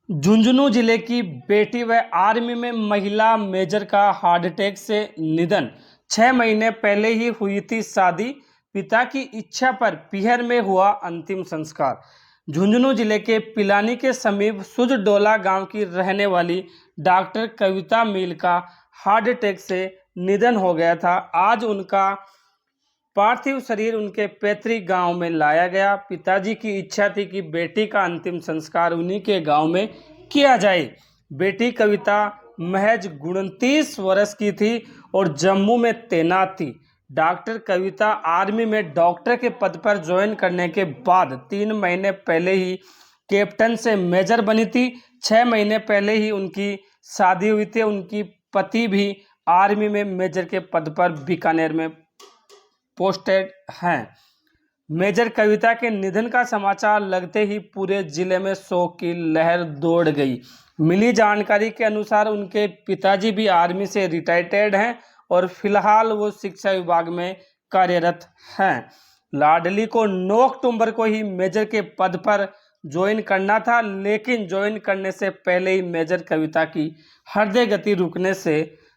झुंझुनू जिले की बेटी व आर्मी में महिला मेजर का हार्ट अटैक से निधन। 6 महीने पहले ही हुई थी शादी। पिता की इच्छा पर पीहर में हुआ अंतिम संस्कार। झुंझुनू जिले के पिलानी के समीप सुजडोला गांव की रहने वाली डॉक्टर कविता मील का हार्ट अटैक से निधन हो गया था। आज उनका पार्थिव शरीर उनके पैतृक गांव में लाया गया। पिताजी की इच्छा थी कि बेटी का अंतिम संस्कार उन्हीं के गांव में किया जाए। बेटी कविता महज 29 वर्ष की थी और जम्मू में तैनात थी। डॉक्टर कविता आर्मी में डॉक्टर के पद पर ज्वाइन करने के बाद 3 महीने पहले ही कैप्टन से मेजर बनी थी। 6 महीने पहले ही उनकी शादी हुई थी। उनकी पति भी आर्मी में मेजर के पद पर बीकानेर में पोस्टेड हैं। मेजर कविता के निधन का समाचार लगते ही पूरे जिले में शोक की लहर दौड़ गई। मिली जानकारी के अनुसार उनके पिताजी भी आर्मी से रिटायर्ड हैं और फिलहाल वो शिक्षा विभाग में कार्यरत हैं। लाडली को 9 अक्टूबर को ही मेजर के पद पर ज्वाइन करना था, लेकिन ज्वाइन करने से पहले ही मेजर कविता की हृदय गति रुकने से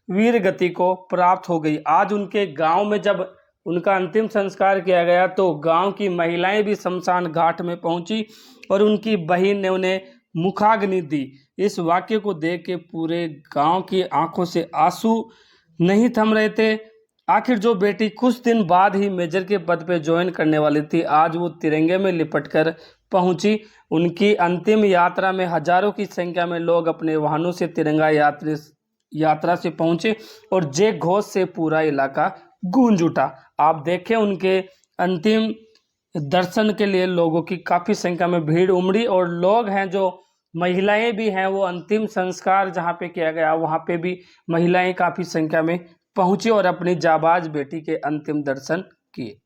वीर गति को प्राप्त हो गई। आज उनके गांव में जब उनका अंतिम संस्कार किया गया तो गांव की महिलाएं भी शमशान घाट में पहुंची और उनकी बहन ने उन्हें मुखाग्नि दी। इस वाक्य को देख के पूरे गांव की आंखों से आंसू नहीं थम रहे थे। आखिर जो बेटी कुछ दिन बाद ही मेजर के पद पे ज्वाइन करने वाली थी, आज वो तिरंगे में लिपटकर पहुंची। उनकी अंतिम यात्रा में हजारों की संख्या में लोग अपने वाहनों से तिरंगा यात्रा से पहुंचे और जय घोष से पूरा इलाका गूंज उठा। आप देखें, उनके अंतिम दर्शन के लिए लोगों की काफ़ी संख्या में भीड़ उमड़ी और लोग हैं जो महिलाएं भी हैं, वो अंतिम संस्कार जहां पे किया गया वहां पे भी महिलाएं काफ़ी संख्या में पहुंची और अपनी जाबाज बेटी के अंतिम दर्शन किए।